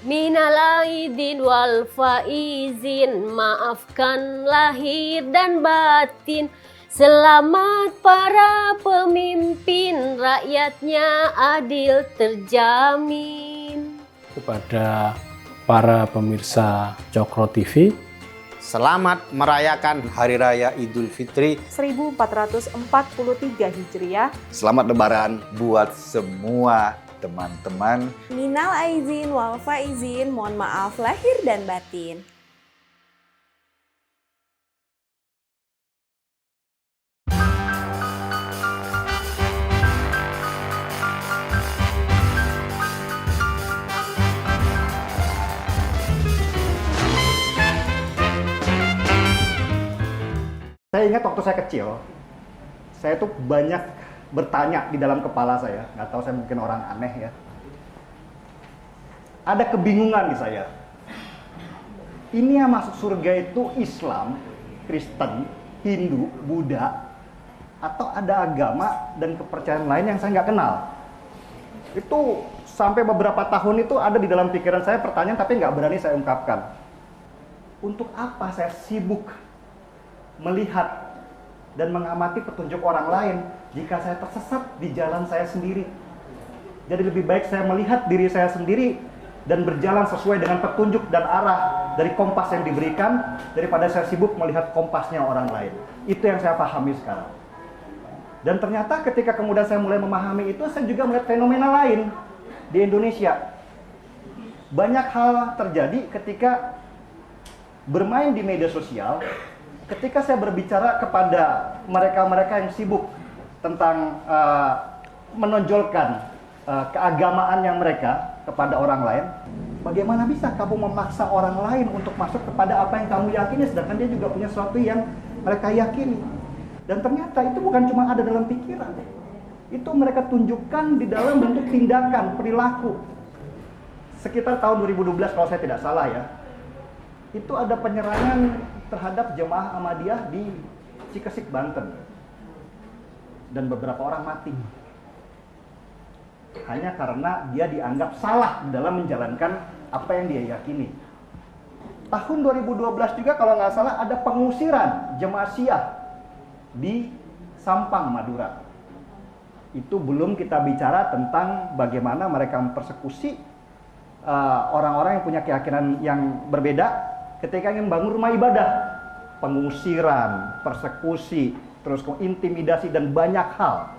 Minal aidin wal faizin, maafkan lahir dan batin. Selamat para pemimpin, rakyatnya adil terjamin. Kepada para pemirsa Cokro TV, selamat merayakan Hari Raya Idul Fitri 1443 Hijriah. Selamat Lebaran buat semua teman-teman. Minal aizin wal faizin, mohon maaf lahir dan batin. Saya ingat waktu saya kecil, saya tuh banyak bertanya di dalam kepala saya, nggak tahu saya mungkin orang aneh ya. Ada kebingungan di saya. Ini yang masuk surga itu Islam, Kristen, Hindu, Buddha, atau ada agama dan kepercayaan lain yang saya nggak kenal. Itu sampai beberapa tahun itu ada di dalam pikiran saya pertanyaan tapi nggak berani saya ungkapkan. Untuk apa saya sibuk melihat dan mengamati petunjuk orang lain jika saya tersesat di jalan saya sendiri? Jadi lebih baik saya melihat diri saya sendiri dan berjalan sesuai dengan petunjuk dan arah dari kompas yang diberikan daripada saya sibuk melihat kompasnya orang lain. Itu yang saya pahami sekarang. Dan ternyata ketika kemudian saya mulai memahami itu, saya juga melihat fenomena lain di Indonesia. Banyak hal terjadi ketika bermain di media sosial. Ketika saya berbicara kepada mereka-mereka yang sibuk tentang menonjolkan keagamaannya mereka kepada orang lain, bagaimana bisa kamu memaksa orang lain untuk masuk kepada apa yang kamu yakini, sedangkan dia juga punya sesuatu yang mereka yakini. Dan ternyata itu bukan cuma ada dalam pikiran, itu mereka tunjukkan di dalam bentuk tindakan, perilaku. Sekitar tahun 2012 kalau saya tidak salah ya, itu ada penyerangan terhadap jemaah Ahmadiyah di Cikesik, Banten. Dan beberapa orang mati. Hanya karena dia dianggap salah dalam menjalankan apa yang dia yakini. Tahun 2012 juga kalau nggak salah ada pengusiran jemaah Syiah di Sampang, Madura. Itu belum kita bicara tentang bagaimana mereka mempersekusi orang-orang yang punya keyakinan yang berbeda ketika ingin bangun rumah ibadah. Pengusiran, persekusi, terus intimidasi dan banyak hal.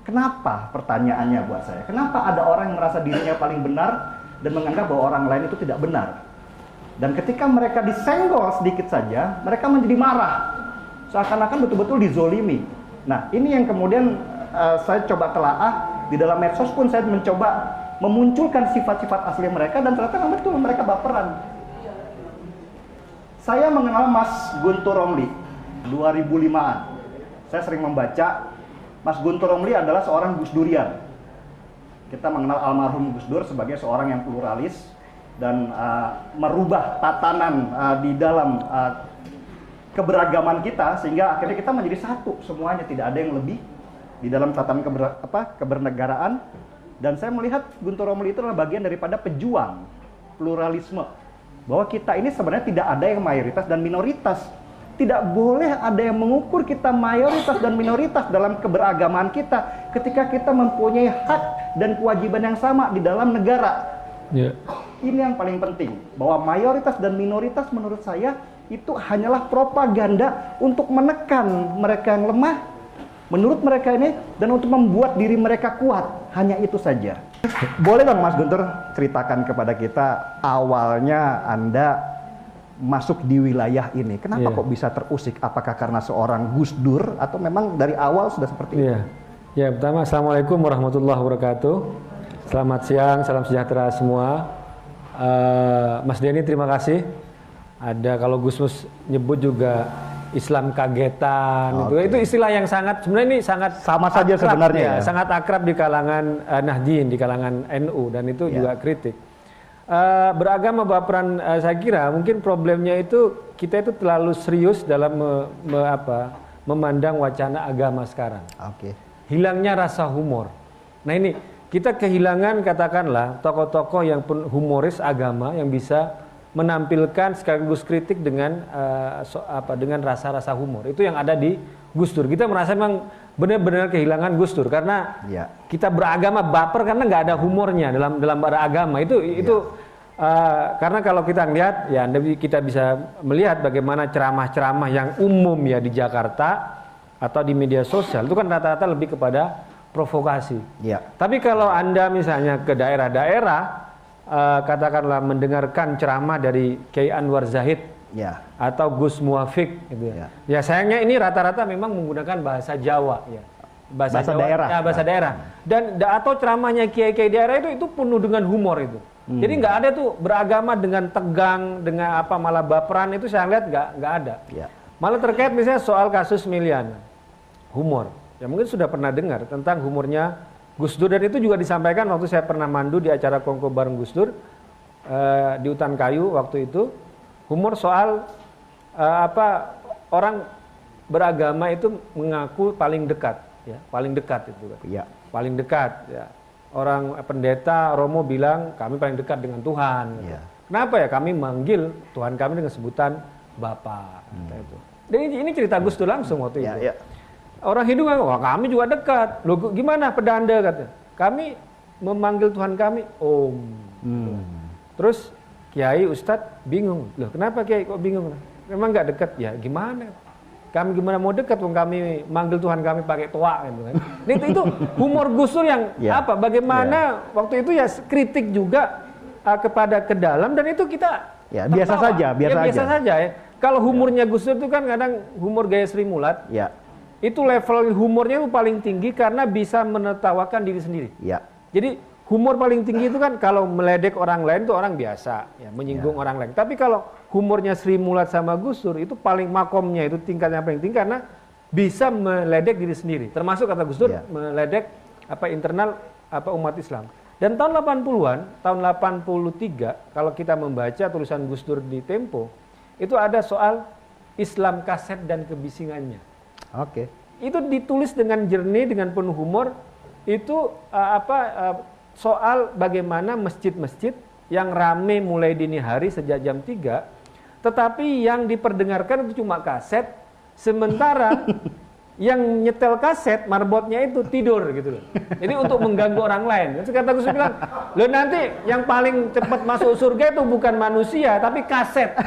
Kenapa? Pertanyaannya buat saya. Kenapa ada orang yang merasa dirinya paling benar dan menganggap bahwa orang lain itu tidak benar? Dan ketika mereka disenggol sedikit saja, mereka menjadi marah. Seakan-akan betul-betul dizolimi. Nah, ini yang kemudian saya coba telaah. Di dalam medsos pun saya mencoba memunculkan sifat-sifat asli mereka dan ternyata betul mereka baperan. Saya mengenal Mas Guntur Romli 2005-an. Saya sering membaca. Mas Guntur Romli adalah seorang Gus Durian. Kita mengenal almarhum Gus Dur sebagai seorang yang pluralis dan merubah tatanan di dalam keberagaman kita sehingga akhirnya kita menjadi satu semuanya, tidak ada yang lebih di dalam tatanan kebernegaraan. Dan saya melihat Guntur Romli itu adalah bagian daripada pejuang pluralisme. Bahwa kita ini sebenarnya tidak ada yang mayoritas dan minoritas. Tidak boleh ada yang mengukur kita mayoritas dan minoritas dalam keberagaman kita ketika kita mempunyai hak dan kewajiban yang sama di dalam negara. Yeah. Ini yang paling penting, bahwa mayoritas dan minoritas menurut saya itu hanyalah propaganda untuk menekan mereka yang lemah menurut mereka ini dan untuk membuat diri mereka kuat. Hanya itu saja. Boleh dong Mas Guntur ceritakan kepada kita awalnya Anda masuk di wilayah ini. Kenapa kok bisa terusik? Apakah karena seorang Gus Dur atau memang dari awal sudah seperti itu? Ya, pertama Assalamualaikum warahmatullahi wabarakatuh. Selamat siang, salam sejahtera semua. Mas Denny terima kasih. Ada kalau Gus Mus nyebut juga Islam kagetan, itu istilah yang sangat sebenarnya ini sangat sama saja akrab, sebenarnya ya. Sangat akrab di kalangan Nahdien, di kalangan NU dan itu juga kritik. Beragama baperan, saya kira mungkin problemnya itu kita itu terlalu serius dalam memandang wacana agama sekarang. Hilangnya rasa humor. Nah ini kita kehilangan katakanlah tokoh-tokoh yang humoris agama yang bisa menampilkan sekaligus kritik dengan dengan rasa-rasa humor. Itu yang ada di Gus Dur. Kita merasa memang benar-benar kehilangan Gus Dur karena kita beragama baper karena nggak ada humornya dalam beragama. Itu karena kalau kita lihat ya kita bisa melihat bagaimana ceramah-ceramah yang umum ya di Jakarta atau di media sosial itu kan rata-rata lebih kepada provokasi. Tapi kalau Anda misalnya ke daerah-daerah katakanlah mendengarkan ceramah dari Kiai Anwar Zahid atau Gus Muafik gitu ya. Ya sayangnya ini rata-rata memang menggunakan bahasa Jawa ya. Bahasa Jawa, daerah. Ya, bahasa daerah. Dan atau ceramahnya kiai-kiai daerah itu penuh dengan humor itu. Jadi nggak ada tuh beragama dengan tegang, dengan apa malah baperan itu saya lihat nggak ada. Malah terkait misalnya soal kasus Miliana, humor. Ya mungkin sudah pernah dengar tentang humornya Gus Dur dan itu juga disampaikan waktu saya pernah mandu di acara kongko bareng Gus Dur di Hutan Kayu waktu itu. Humor soal orang beragama itu mengaku paling dekat, ya paling dekat itu kan. Paling dekat. Ya. Orang pendeta Romo bilang kami paling dekat dengan Tuhan. Gitu. Kenapa ya kami manggil Tuhan kami dengan sebutan Bapa. Itu. Dan ini cerita Gus Dur langsung waktu itu. Orang Hindu kan, wah kami juga dekat. Loh gimana pedanda katanya? Kami memanggil Tuhan kami Om. Terus Kiai Ustadz bingung. Loh kenapa Kiai kok bingung? Memang nggak dekat? Ya gimana? Kami gimana mau dekat? Kami manggil Tuhan kami pakai toa gitu kan. Itu humor Gus Dur yang apa? Bagaimana waktu itu ya kritik juga kepada ke dalam dan itu kita biasa saja ya. Kalau humornya Gus Dur itu kan kadang humor gaya Sri Mulat. Itu level humornya itu paling tinggi karena bisa menertawakan diri sendiri. Jadi humor paling tinggi itu kan kalau meledek orang lain itu orang biasa, ya, menyinggung orang lain. Tapi kalau humornya Sri Mulat sama Gus Dur itu paling makomnya itu tingkatnya paling tinggi karena bisa meledek diri sendiri. Termasuk kata Gus Dur meledek internal umat Islam. Dan tahun 80-an, tahun 83 kalau kita membaca tulisan Gus Dur di Tempo, itu ada soal Islam kaset dan kebisingannya. Itu ditulis dengan jernih, dengan penuh humor. Itu soal bagaimana masjid-masjid yang rame mulai dini hari sejak jam 3, tetapi yang diperdengarkan itu cuma kaset, sementara yang nyetel kaset, marbotnya itu tidur gitu loh. Jadi untuk mengganggu orang lain. Terus kata Gus bilang, loh nanti yang paling cepat masuk surga itu bukan manusia, tapi kaset.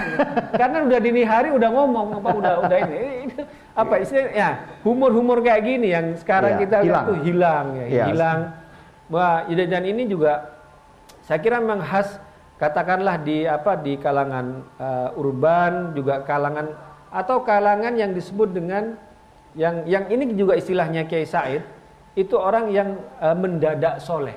Karena udah dini hari udah ngomong, udah ini. Apa istilahnya? Ya, humor-humor kayak gini yang sekarang kita lihat tuh hilang. Wah, dan ini juga saya kira memang khas katakanlah di kalangan urban juga kalangan yang disebut dengan yang ini juga istilahnya Kiai Said itu orang yang mendadak soleh.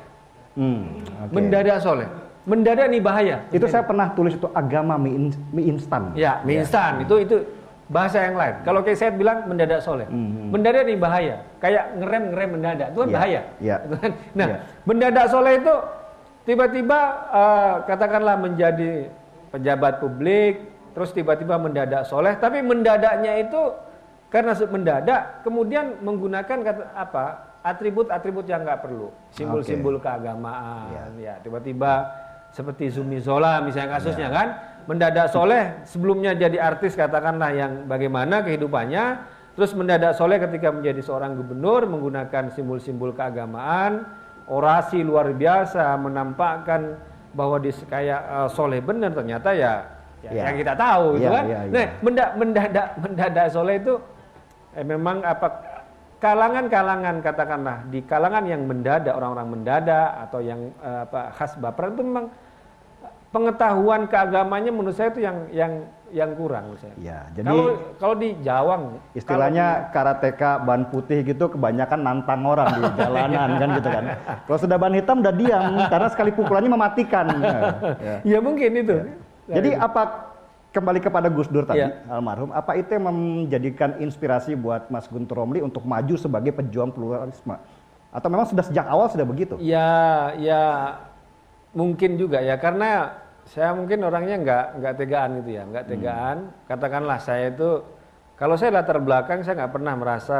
Mendadak soleh. Mendadak ini bahaya. Itu saya pernah tulis itu agama mie instan. Ya, mie instan itu bahasa yang lain. Kalau Kiai Said bilang mendadak soleh. Mendadak ini bahaya. Kayak ngerem mendadak. Itu kan bahaya. Nah, mendadak soleh itu tiba-tiba katakanlah menjadi pejabat publik, terus tiba-tiba mendadak soleh. Tapi mendadaknya itu karena mendadak, kemudian menggunakan atribut-atribut yang nggak perlu. Simbol-simbol keagamaan. Ya, tiba-tiba seperti Zumi Zola misalnya kasusnya kan. Mendadak soleh sebelumnya jadi artis katakanlah yang bagaimana kehidupannya, terus mendadak soleh ketika menjadi seorang gubernur menggunakan simbol-simbol keagamaan, orasi luar biasa menampakkan bahwa dia kayak soleh benar, ternyata yang kita tahu gitu kan. Nah, mendadak soleh itu memang kalangan katakanlah di kalangan yang mendadak, orang-orang mendadak atau yang khas baperan itu memang pengetahuan keagamanya menurut saya itu yang kurang menurut saya. Ya, jadi kalau di Jawang istilahnya karateka ban putih gitu kebanyakan nantang orang di jalanan kan gitu kan. Kalau sudah ban hitam udah diam karena sekali pukulannya mematikan. Ya mungkin itu. Jadi kembali kepada Gus Dur tadi almarhum, apa itu yang menjadikan inspirasi buat Mas Guntur Romli untuk maju sebagai pejuang pluralisme? Atau memang sudah sejak awal sudah begitu? Ya mungkin juga ya karena saya mungkin orangnya nggak tegaan gitu ya, nggak tegaan. Katakanlah saya itu kalau saya latar belakang saya nggak pernah merasa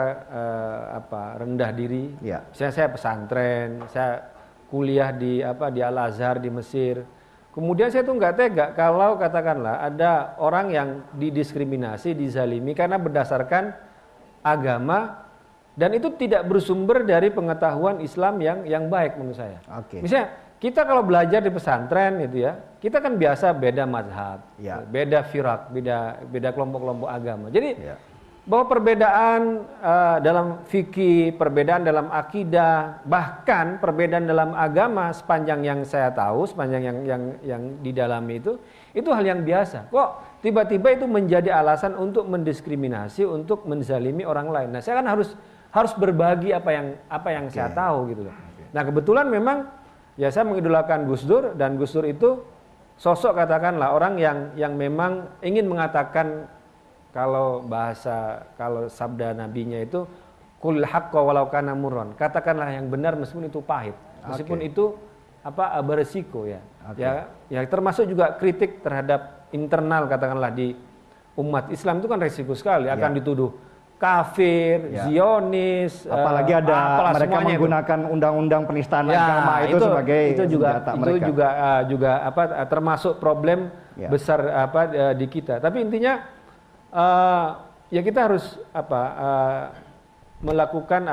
rendah diri. Saya pesantren, saya kuliah di Al Azhar di Mesir. Kemudian saya tuh nggak tega kalau katakanlah ada orang yang didiskriminasi, dizalimi karena berdasarkan agama dan itu tidak bersumber dari pengetahuan Islam yang baik menurut saya. Oke. Misalnya kita kalau belajar di pesantren gitu ya, kita kan biasa beda mazhab, Ya. beda firak, beda kelompok-kelompok agama. Jadi Ya. bahwa perbedaan dalam fikih, perbedaan dalam akidah, bahkan perbedaan dalam agama sepanjang yang saya tahu, sepanjang yang didalami itu hal yang biasa. Kok tiba-tiba itu menjadi alasan untuk mendiskriminasi, untuk menzalimi orang lain. Nah, saya kan harus berbagi apa yang saya tahu gitu loh. Nah, kebetulan memang ya saya mengidolakan Gus Dur dan Gus Dur itu sosok katakanlah orang yang memang ingin mengatakan kalau sabda nabinya itu qul haqqa walau kana murran. Katakanlah yang benar meskipun itu pahit, meskipun itu beresiko ya. Ya termasuk juga kritik terhadap internal katakanlah di umat Islam itu kan resiko sekali akan dituduh kafir, Zionis, Apalagi ada mereka menggunakan undang-undang penistaan agama itu sebagai senjata mereka. Itu juga termasuk problem besar di kita. Tapi intinya ya kita harus melakukan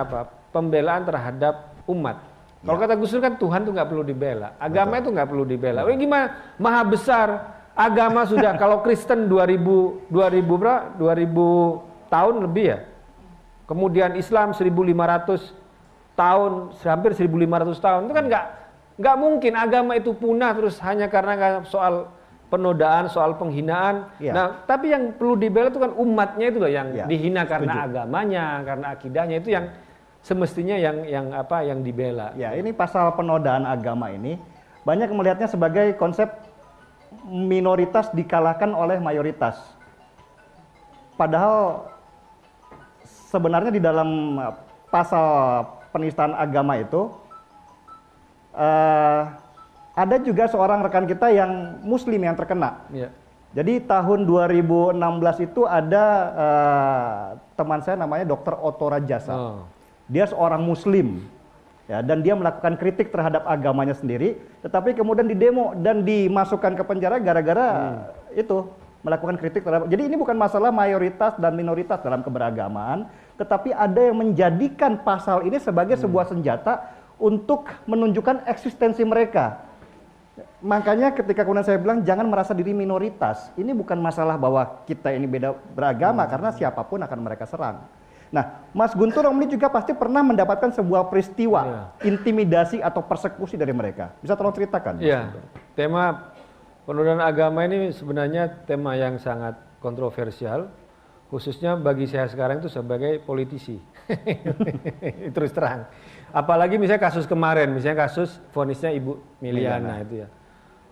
pembelaan terhadap umat. Kalau kata Gus Dur kan Tuhan tuh nggak perlu dibela, agama itu nggak perlu dibela. Gimana maha besar agama sudah kalau Kristen 2000 tahun lebih ya. Kemudian Islam 1500 tahun, hampir 1500 tahun. Itu kan nggak mungkin agama itu punah terus hanya karena soal penodaan, soal penghinaan. Nah, tapi yang perlu dibela itu kan umatnya itu loh yang dihina karena agamanya, karena akidahnya itu yang semestinya yang dibela. Ya, ini pasal penodaan agama ini banyak melihatnya sebagai konsep minoritas dikalahkan oleh mayoritas. Padahal sebenarnya di dalam pasal penistaan agama itu ada juga seorang rekan kita yang muslim yang terkena. Ya. Jadi tahun 2016 itu ada teman saya namanya Dr. Otto Rajasa. Dia seorang muslim ya, dan dia melakukan kritik terhadap agamanya sendiri, tetapi kemudian didemo dan dimasukkan ke penjara gara-gara itu melakukan kritik terhadap. Jadi ini bukan masalah mayoritas dan minoritas dalam keberagamaan, tetapi ada yang menjadikan pasal ini sebagai sebuah senjata untuk menunjukkan eksistensi mereka. Makanya ketika kemudian saya bilang jangan merasa diri minoritas, ini bukan masalah bahwa kita ini beda beragama, karena siapapun akan mereka serang. Nah, Mas Guntur Romli juga pasti pernah mendapatkan sebuah peristiwa intimidasi atau persekusi dari mereka. Bisa tolong ceritakan? Iya, tema penodaan agama ini sebenarnya tema yang sangat kontroversial, khususnya bagi saya sekarang itu sebagai politisi. Terus terang. Apalagi misalnya kasus kemarin, misalnya kasus vonisnya Ibu Miliana itu ya.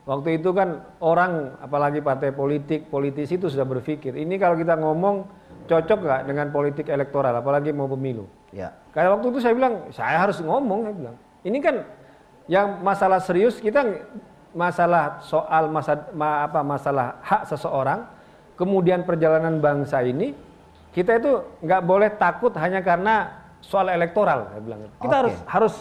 Waktu itu kan orang, apalagi partai politik, politisi itu sudah berpikir, ini kalau kita ngomong cocok nggak dengan politik elektoral, apalagi mau pemilu. Ya. Kayak waktu itu saya bilang, saya harus ngomong, saya bilang. Ini kan yang masalah serius, kita masalah soal masalah hak seseorang, kemudian perjalanan bangsa ini, kita itu nggak boleh takut hanya karena soal elektoral, saya bilang. Kita harus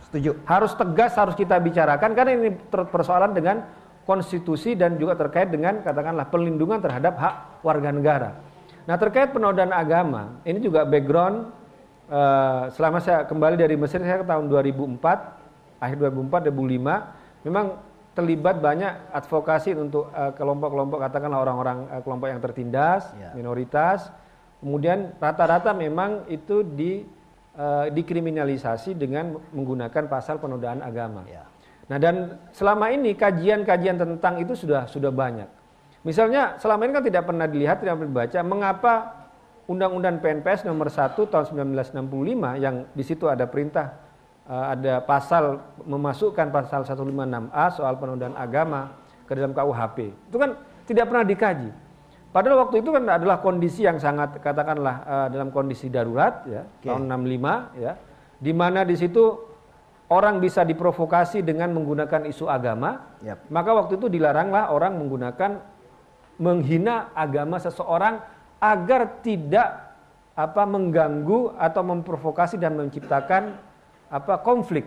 Setuju. Harus tegas, harus kita bicarakan karena ini persoalan dengan konstitusi dan juga terkait dengan katakanlah perlindungan terhadap hak warga negara. Nah, terkait penodaan agama, ini juga background selama saya kembali dari Mesir, saya ke tahun 2004, akhir 2004, 2005, memang terlibat banyak advokasi untuk kelompok-kelompok katakanlah orang-orang kelompok yang tertindas, minoritas. Kemudian rata-rata memang itu dikriminalisasi dengan menggunakan pasal penodaan agama. Nah, dan selama ini kajian-kajian tentang itu sudah banyak. Misalnya selama ini kan tidak pernah dilihat, tidak pernah dibaca mengapa Undang-Undang PNPS nomor 1 tahun 1965 yang di situ ada perintah, ada pasal memasukkan pasal 156A soal penodaan agama ke dalam KUHP. Itu kan tidak pernah dikaji. Padahal waktu itu kan adalah kondisi yang sangat katakanlah dalam kondisi darurat ya, tahun 65 ya, di mana di situ orang bisa diprovokasi dengan menggunakan isu agama. Maka waktu itu dilaranglah orang menghina agama seseorang agar tidak mengganggu atau memprovokasi dan menciptakan konflik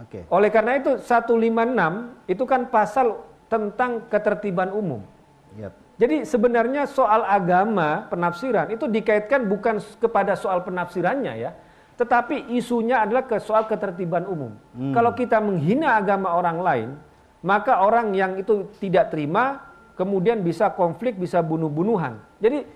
Oke. Oleh karena itu 156 itu kan pasal tentang ketertiban umum. Yap. Jadi sebenarnya soal agama, penafsiran itu dikaitkan bukan kepada soal penafsirannya ya, tetapi isunya adalah ke soal ketertiban umum. Kalau kita menghina agama orang lain, maka orang yang itu tidak terima, kemudian bisa konflik, bisa bunuh-bunuhan. Jadi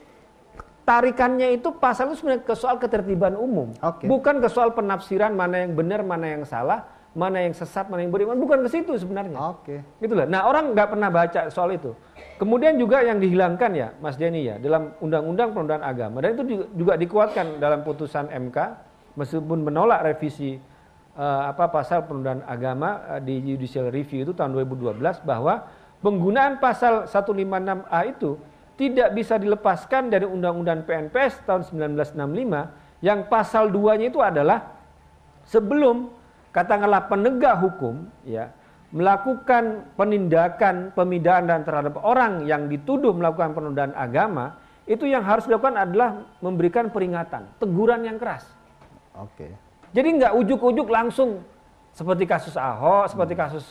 tarikannya itu pasal itu sebenarnya ke soal ketertiban umum, Oke. bukan ke soal penafsiran mana yang benar, mana yang salah, mana yang sesat, mana yang beriman, bukan ke situ sebenarnya. Oke. Gitulah. Nah, orang nggak pernah baca soal itu. Kemudian juga yang dihilangkan ya, Mas Denny ya, dalam Undang-Undang Penodaan Agama, dan itu juga dikuatkan dalam putusan MK, meskipun menolak revisi pasal penodaan agama di Judicial Review itu tahun 2012, bahwa penggunaan pasal 156A itu tidak bisa dilepaskan dari Undang-Undang PNPS tahun 1965 yang pasal 2-nya itu adalah sebelum katakanlah penegak hukum ya melakukan penindakan pemidaan terhadap orang yang dituduh melakukan penodaan agama, itu yang harus dilakukan adalah memberikan peringatan, teguran yang keras. Oke. Jadi nggak ujuk-ujuk langsung seperti kasus Ahok, seperti kasus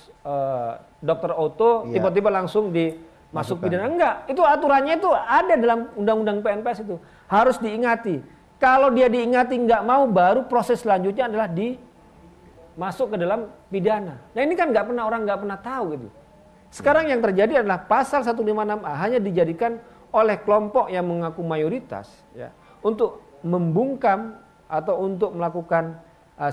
Dr. Otto, Iya. tiba-tiba langsung masuk Masukkan. pidana. Enggak, itu aturannya itu ada dalam Undang-Undang PNPS itu. Harus diingati. Kalau dia diingati nggak mau, baru proses selanjutnya adalah masuk ke dalam pidana. Nah ini kan orang nggak pernah tahu gitu. Sekarang yang terjadi adalah pasal 156A hanya dijadikan oleh kelompok yang mengaku mayoritas ya untuk membungkam atau untuk melakukan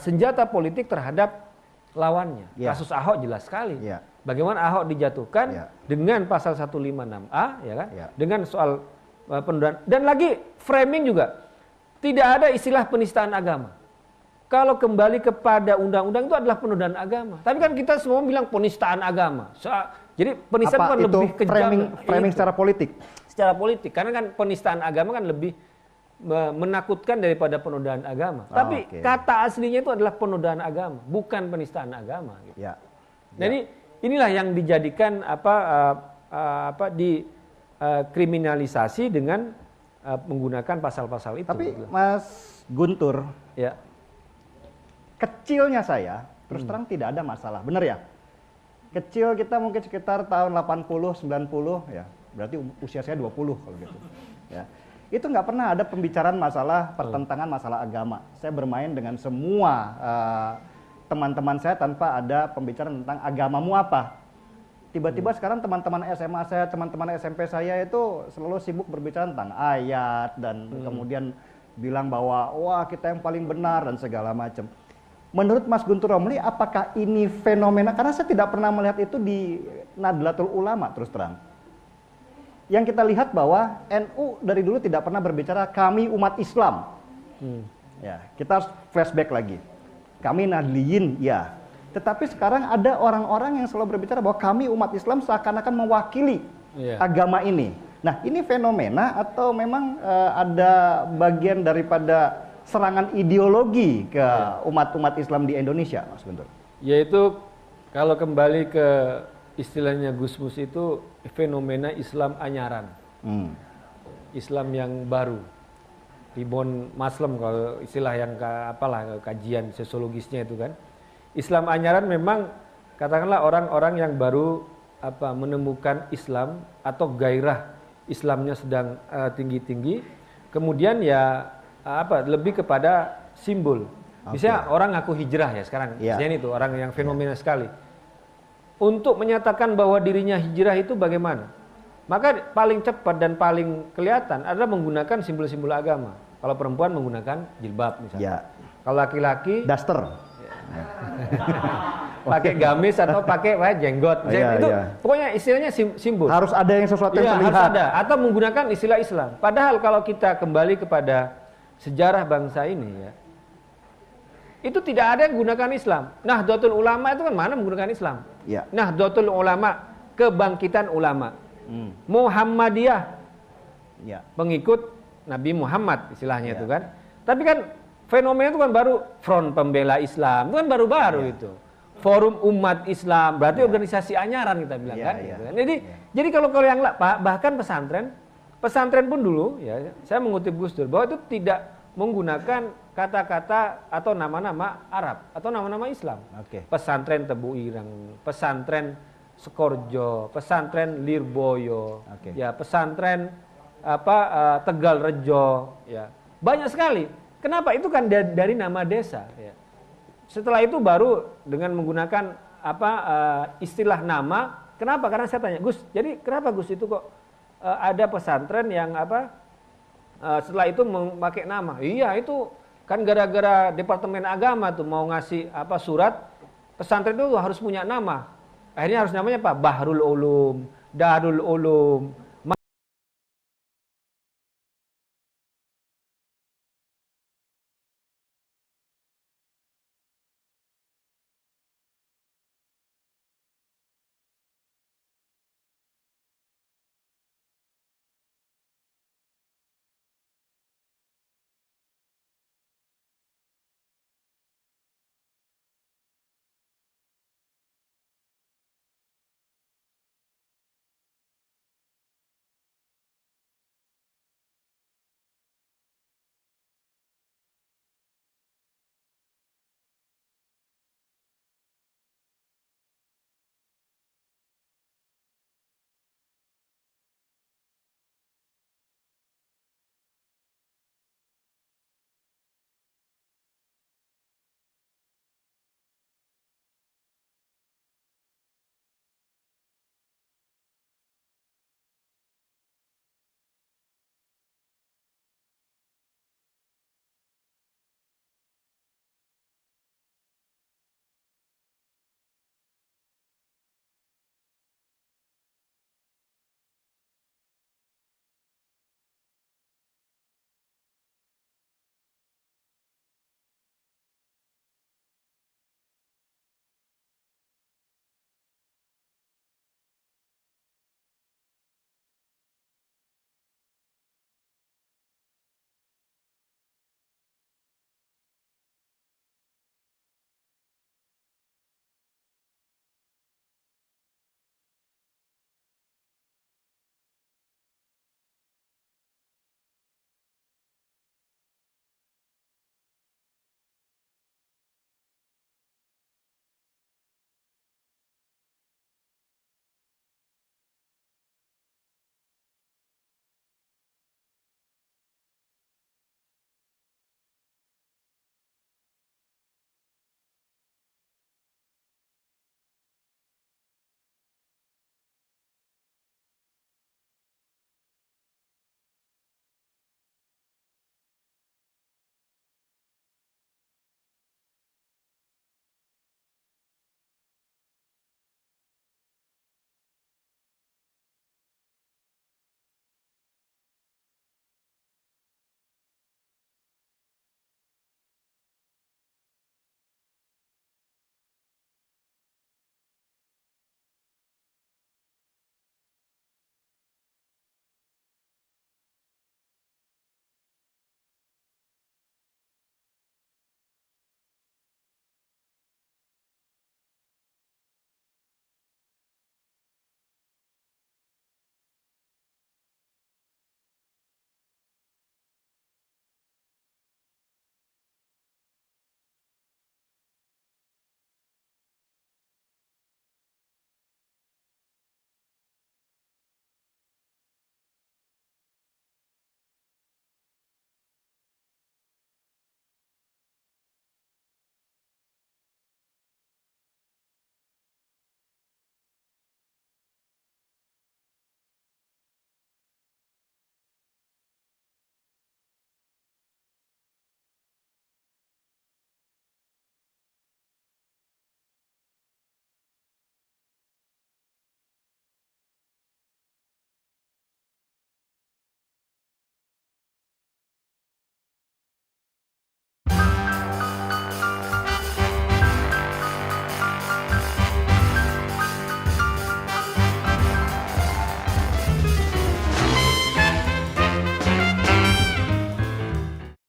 senjata politik terhadap lawannya. Ya. Kasus Ahok jelas sekali. Ya. Bagaimana Ahok dijatuhkan Ya. dengan pasal 156A ya kan? Ya. Dengan soal penodaan, dan lagi framing juga tidak ada istilah penistaan agama. Kalau kembali kepada undang-undang itu adalah penodaan agama. Tapi kan kita semua bilang penistaan agama. Jadi penistaan Apa kan itu lebih kejam. framing Itu. secara politik? Secara politik. Karena kan penistaan agama kan lebih menakutkan daripada penodaan agama. Oh, Tapi oke. kata aslinya itu adalah penodaan agama, bukan penistaan agama. Gitu. Ya. Jadi inilah yang dijadikan kriminalisasi dengan menggunakan pasal-pasal itu. Tapi gitu. Mas Guntur, Ya. kecilnya saya terus terang tidak ada masalah, benar ya? Kecil kita mungkin sekitar tahun 80, 90 ya, berarti usia saya 20 kalau gitu. Ya. Itu nggak pernah ada pembicaraan masalah pertentangan masalah agama. Saya bermain dengan semua teman-teman saya tanpa ada pembicaraan tentang agamamu apa. Tiba-tiba sekarang teman-teman SMA saya, teman-teman SMP saya itu selalu sibuk berbicara tentang ayat dan kemudian bilang bahwa wah kita yang paling benar dan segala macam. Menurut Mas Guntur Romli, apakah ini fenomena? Karena saya tidak pernah melihat itu di Nahdlatul Ulama terus terang. Yang kita lihat bahwa NU dari dulu tidak pernah berbicara kami umat Islam. Ya, kita harus flashback lagi. Kami Nahdliyin, ya. Tetapi sekarang ada orang-orang yang selalu berbicara bahwa kami umat Islam seakan-akan mewakili agama ini. Nah, ini fenomena atau memang ada bagian daripada serangan ideologi ke umat-umat Islam di Indonesia, Mas Guntur? Yaitu kalau kembali ke istilahnya Gusmus itu fenomena Islam anyaran. Islam yang baru. Ribon Maslem kalau istilah yang kajian sosiologisnya itu kan. Islam anyaran memang katakanlah orang-orang yang baru menemukan Islam atau gairah Islamnya sedang tinggi-tinggi. Kemudian ya lebih kepada simbol. Misalnya orang ngaku hijrah ya sekarang. Misalnya itu orang yang fenomena sekali. Untuk menyatakan bahwa dirinya hijrah itu bagaimana? Maka paling cepat dan paling kelihatan adalah menggunakan simbol-simbol agama. Kalau perempuan menggunakan jilbab misalnya. Kalau laki-laki Daster. pakai gamis atau pakai jenggot. Itu pokoknya istilahnya simbol. Harus ada yang sesuatu yang terlihat. Harus ada. Atau menggunakan istilah Islam. Padahal kalau kita kembali kepada sejarah bangsa ini ya, itu tidak ada yang menggunakan Islam. Nahdlatul Ulama itu kan mana menggunakan Islam? Ya. Nahdlatul Ulama, kebangkitan ulama. Muhammadiyah, Ya. pengikut Nabi Muhammad istilahnya itu kan. Tapi kan fenomena itu kan baru Front Pembela Islam, itu kan baru-baru itu. Forum Umat Islam, berarti organisasi anyaran kita bilang kan. Gitu kan. Jadi kalau yang bahkan pesantren pun dulu ya, saya mengutip Gus Dur bahwa itu tidak menggunakan kata-kata atau nama-nama Arab atau nama-nama Islam. Oke. Pesantren Tebu Ireng, pesantren Sekorjo, pesantren Lirboyo, Oke. ya pesantren Tegal Rejo, ya banyak sekali. Kenapa? Itu kan dari nama desa. Ya. Setelah itu baru dengan menggunakan istilah nama. Kenapa? Karena saya tanya, Gus, jadi kenapa Gus itu kok ada pesantren yang setelah itu memakai nama? Iya, itu kan gara-gara Departemen Agama tuh mau ngasih surat, pesantren itu harus punya nama. Akhirnya harus namanya apa? Bahrul Ulum, Darul Ulum,